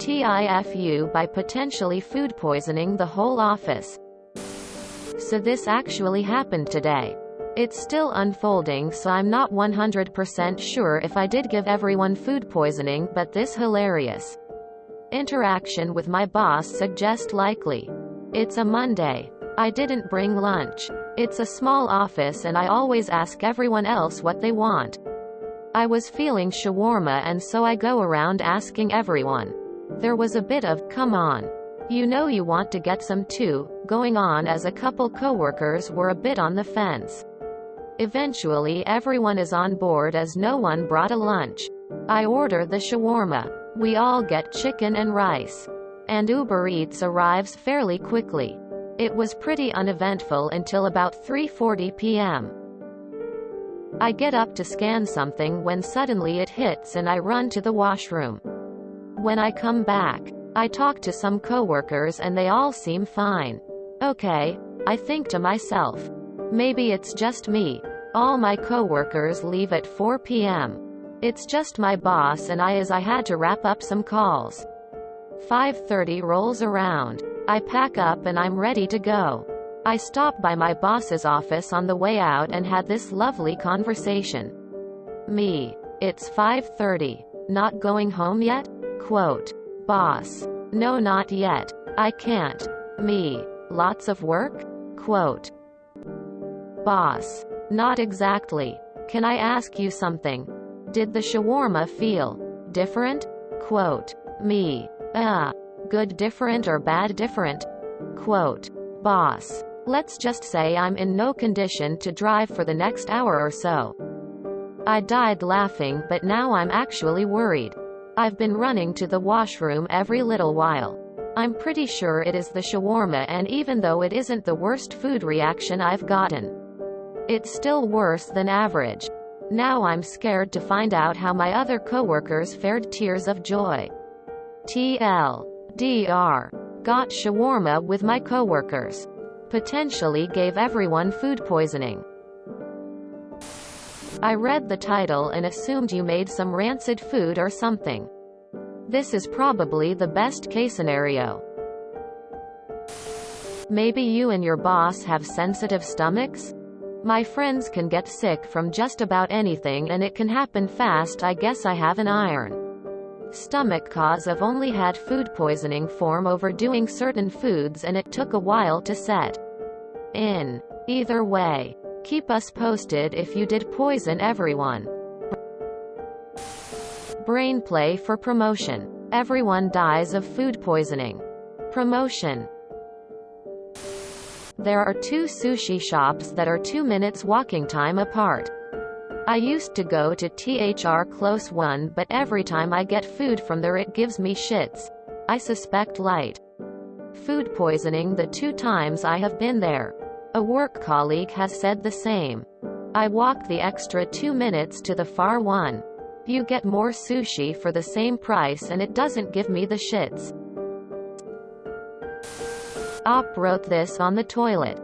TIFU by potentially food poisoning the whole office. So this actually happened today. It's still unfolding, so I'm not 100% sure if I did give everyone food poisoning, but this hilarious interaction with my boss suggests likely. It's a Monday. I didn't bring lunch. It's a small office and I always ask everyone else what they want. I was feeling shawarma and so I go around asking everyone. There was a bit of, come on. You know you want to get some too, going on as a couple coworkers were a bit on the fence. Eventually everyone is on board as no one brought a lunch. I order the shawarma. We all get chicken and rice. And Uber Eats arrives fairly quickly. It was pretty uneventful until about 3:40 p.m. I get up to scan something when suddenly it hits and I run to the washroom. When I come back, I talk to some coworkers and they all seem fine. Okay, I think to myself. Maybe it's just me. All my coworkers leave at 4 p.m. It's just my boss and I, as I had to wrap up some calls. 5:30 rolls around. I pack up and I'm ready to go. I stop by my boss's office on the way out and had this lovely conversation. Me. It's 5:30. Not going home yet? Quote. Boss. No, not yet. I can't. Me. Lots of work? Quote. Boss. Not exactly. Can I ask you something? Did the shawarma feel different? Quote. Me. Good different or bad different? Quote. Boss. Let's just say I'm in no condition to drive for the next hour or so. I died laughing, but now I'm actually worried. I've been running to the washroom every little while. I'm pretty sure it is the shawarma, and even though it isn't the worst food reaction I've gotten, it's still worse than average. Now I'm scared to find out how my other coworkers fared. Tears of joy. TLDR. Got shawarma with my coworkers. Potentially gave everyone food poisoning. I read the title and assumed you made some rancid food or something. This is probably the best case scenario. Maybe you and your boss have sensitive stomachs? My friends can get sick from just about anything and it can happen fast. I guess I have an iron stomach cause. I've only had food poisoning from overdoing certain foods and it took a while to set in. Either way, keep us posted if you did poison everyone. Brainplay for promotion. Everyone dies of food poisoning. Promotion. There are two sushi shops that are 2 minutes walking time apart. I used to go to THR close one, but every time I get food from there it gives me shits. I suspect light food poisoning the 2 times I have been there. A work colleague has said the same. I walk the extra 2 minutes to the far one. You get more sushi for the same price and it doesn't give me the shits. Op wrote this on the toilet.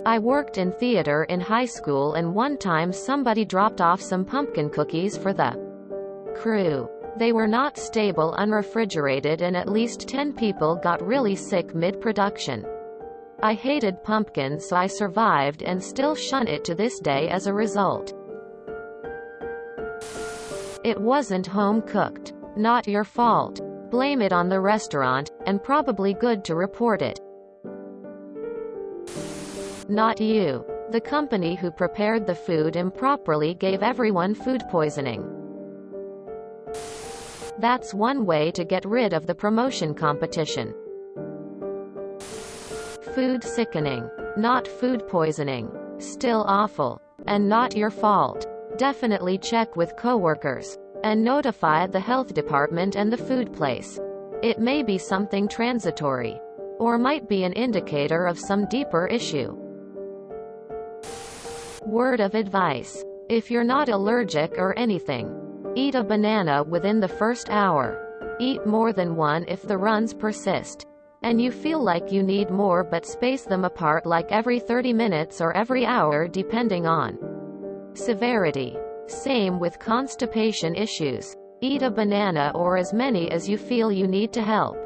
I worked in theater in high school and one time somebody dropped off some pumpkin cookies for the crew. They were not stable, unrefrigerated, and at least 10 people got really sick mid-production. I hated pumpkins, so I survived and still shun it to this day as a result. It wasn't home cooked. Not your fault. Blame it on the restaurant, and probably good to report it. Not you. The company who prepared the food improperly gave everyone food poisoning. That's one way to get rid of the promotion competition. Food sickening. Not food poisoning. Still awful. And not your fault. Definitely check with coworkers. And notify the health department and the food place. It may be something transitory. Or might be an indicator of some deeper issue. Word of advice. If you're not allergic or anything, eat a banana within the first hour. Eat more than one if the runs persist. And you feel like you need more, but space them apart, like every 30 minutes or every hour depending on severity. Same with constipation issues. Eat a banana or as many as you feel you need to help.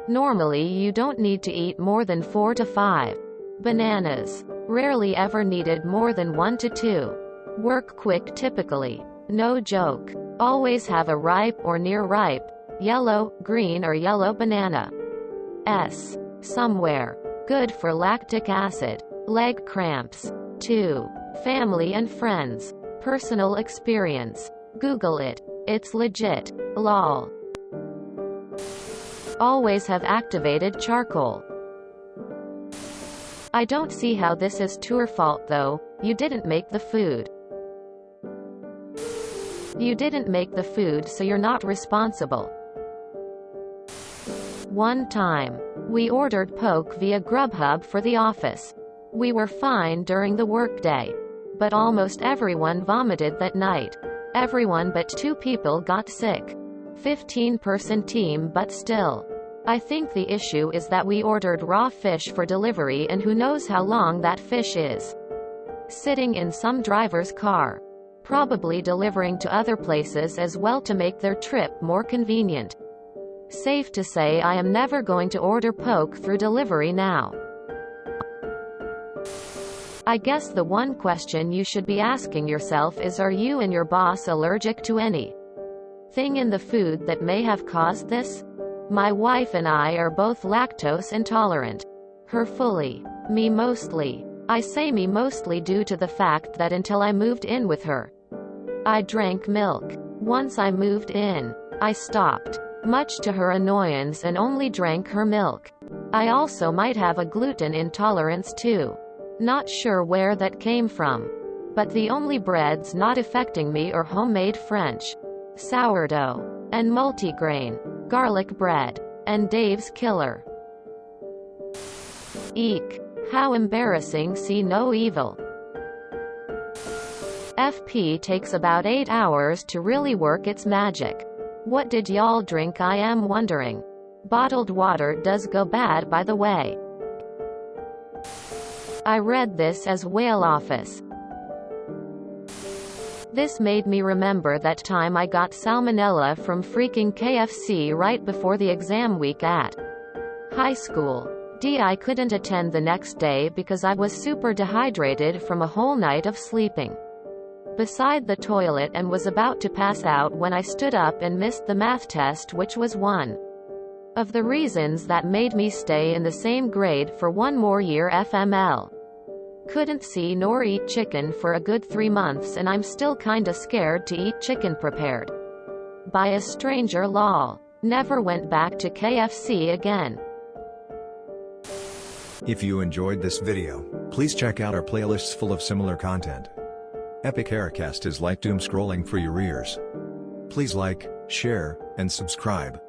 Normally you don't need to eat more than 4 to 5 bananas. Rarely ever needed more than 1 to 2. Work quick typically. No joke. Always have a ripe or near ripe, yellow, green or yellow banana. Somewhere. Good for lactic acid. Leg cramps. 2. Family and friends. Personal experience. Google it. It's legit. Lol. Always have activated charcoal. I don't see how this is your fault though, you didn't make the food. You didn't make the food so you're not responsible. One time, we ordered poke via Grubhub for the office. We were fine during the workday. But almost everyone vomited that night. Everyone but 2 people got sick. 15-person team but still. I think the issue is that we ordered raw fish for delivery and who knows how long that fish is sitting in some driver's car. Probably delivering to other places as well to make their trip more convenient. Safe to say I am never going to order poke through delivery now. I guess the one question you should be asking yourself is, are you and your boss allergic to anything in the food that may have caused this? My wife and I are both lactose intolerant. Her fully. Me mostly. I say me mostly due to the fact that until I moved in with her, I drank milk. Once I moved in, I stopped, much to her annoyance, and only drank her milk. I also might have a gluten intolerance too. Not sure where that came from. But the only breads not affecting me are homemade French sourdough and multigrain garlic bread and Dave's Killer. Eek. How embarrassing. See no evil. FP takes about 8 hours to really work its magic. What did y'all drink, I am wondering. Bottled water does go bad, by the way. I read this as whale office. This made me remember that time I got salmonella from freaking KFC right before the exam week at high school. I couldn't attend the next day because I was super dehydrated from a whole night of sleeping beside the toilet and was about to pass out when I stood up and missed the math test, which was one of the reasons that made me stay in the same grade for one more year FML. Couldn't see nor eat chicken for a good 3 months, and I'm still kinda scared to eat chicken prepared by a stranger. Lol. Never went back to KFC again. If you enjoyed this video, please check out our playlists full of similar content. Epic Aircast is like doom scrolling for your ears. Please like, share, and subscribe.